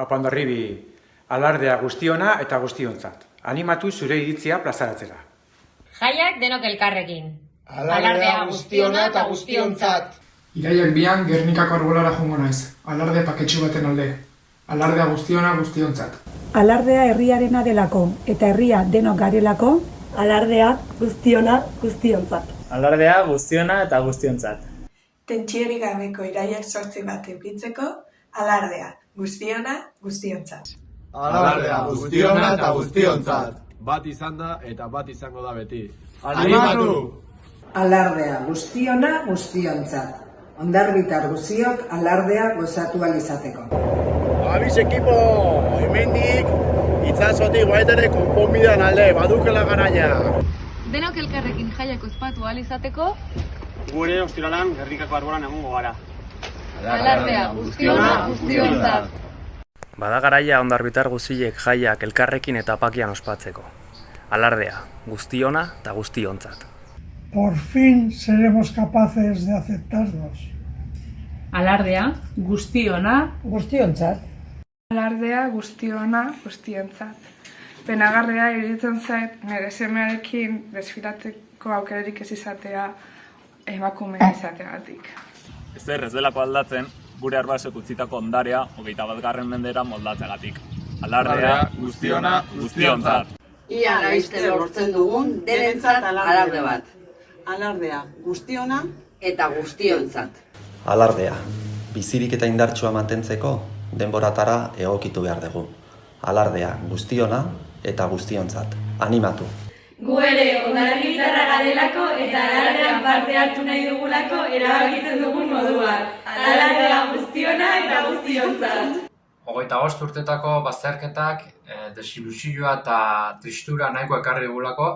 Haupa Hondarribi, alardea guztiona eta guztiontzat. Animatu zure iritzia plazaratzera. Jaiak denok elkarrekin. Alardea guztiona eta guztiontzat. Iraiak 2 Gernikako arbolara joango naiz. Alarde paketxu baten alde. Alardea guztiona guztiontzat. Alardea herriarena delako eta herria denok garelako. Alardea guztiona guztiontzat. Alardea guztiona eta guztiontzat. Tentsiorik gabeko iraiak 8 bat eukitzeko, alardea guztiona guztiontzat. Alardea guztiona eta guztiontzat. Bat izan da eta bat izango da beti. Animatu! Alardea guztiona guztiontzat. Hondarbitar guziok alardea gozatu alizateko. Abiz ekipo, hemendik itzazotik guaetere konponbidean alde, badukela garaia. Denok elkarrekin jaiak ospatu alizateko, gure ostiralan Gernikako arbolan egongo gara. alardea guztiona guztiontzat. Bada garaia hondarbitar guziek jaiak elkarrekin eta pakian ospatzeko. Alardea guztiona eta guztiontzat. Por fin seremos capaces de aceptarnos. Alardea guztiona guztiontzat. Alardea guztiona guztiontzat. Penagarria iruditzen zait nire semearekin desfilatzeko aukerarik ez izatea emakumea izateagatik. Ezer ez delako aldatzen, gure arbasek utzitako ondarea 21. mendera moldatzeagatik. Alardea guztiona guztiontzat. Ia laizte lortzen dugun denentzat alarde bat. Alardea guztiona eta guztiontzat. Alardea, bizirik eta indartsua mantentzeko denboratara egokitu behar dugu. Alardea guztiona eta guztiontzat. Animatu! Gu ere hondarribitarra garelako eta alardean parte hartu nahi dugulako erabakitzen dugun moduan. Alardea guztiona eta guztiontzat. 25 urtetako bazterketak desilusioa eta tristura nahiko ekarri dugulako.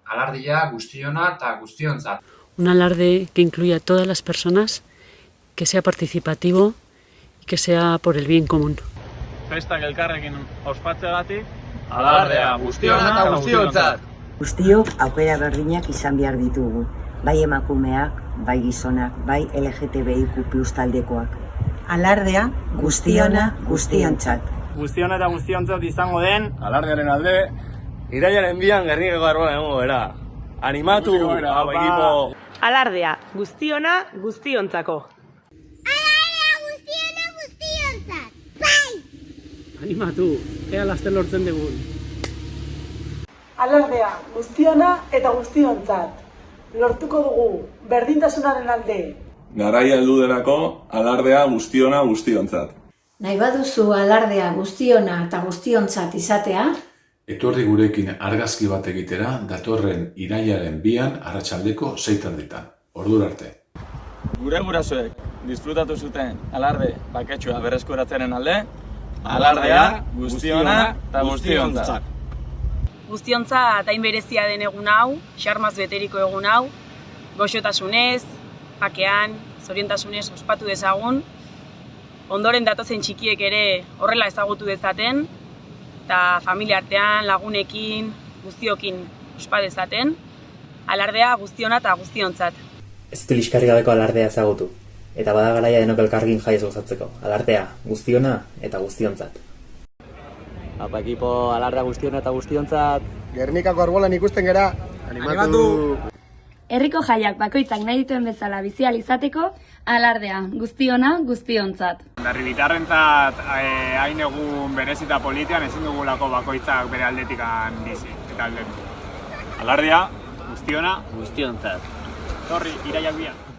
Alardea guztiona eta guztiontzat. Un alarde que incluya a todas las personas, que sea participativo y que sea por el bien común. Festak elkarrekin ospatzeagatik, alardea guztiona eta guztiontzat. Guztiok aukera berdinak izan behar ditugu. Bai emakumeak, bai gizonak, bai LGTBIQ+ taldekoak. Alardea guztiona guztiontzat. Guztiona eta guztiontzat izango den Alardearen alde, Irailaren 2 Gernikako arbolan egongo gara. Animatu! equipo! Alardea guztiona guztiontzako. Alardea guztiona guztiontzat. Bai! Animatu, ea laster lortzen dugun. Alardea guztiona eta guztiontzat. Lortuko dugu berdintasunaren alde. Garaia heldu delako alardea guztiona guztiontzat. Nahi baduzu alardea guztiona eta guztiontzat izatea, Etorri gurekin argazki bat egitera datorren irailaren 2 arratsaldeko 6:00. Ordura arte. Gure gurasoek disfrutatu zuten alarde baketsua berreskuratzearen alde, alardea guztiona eta guztiontzat. Guztiontzat hain berezia den egun hau, xarmaz beteriko egun hau, goxotasunez, bakean, zoriontasunez ospatu dezagun, ondoren datozen txikiek ere horrela ezagutu dezaten, eta familia artean, lagunekin, guztiokin ospa dezaten, alardea guztiona eta guztiontzat. Ez dut liskarri gabeko alardea ezagutu, eta bada garaia denok elkarrekin jaiez gozatzeko. Alardea guztiona eta guztiontzat. Apa ekipo, alardea guztiona eta guztiontzat. Gernikako arbolan ikusten gera. Animatu! Herriko jaiak bakoitzak nahi dituen bezala bizi ahal izateko, alardea guztiona guztiontzat. Hondarribitarrentzat hain egun berezita politian ezin dugulako bakoitzak bere aldetikan bizi eta aldendu. Alardea guztiona Guztiontzat. Torri, iraiak 2.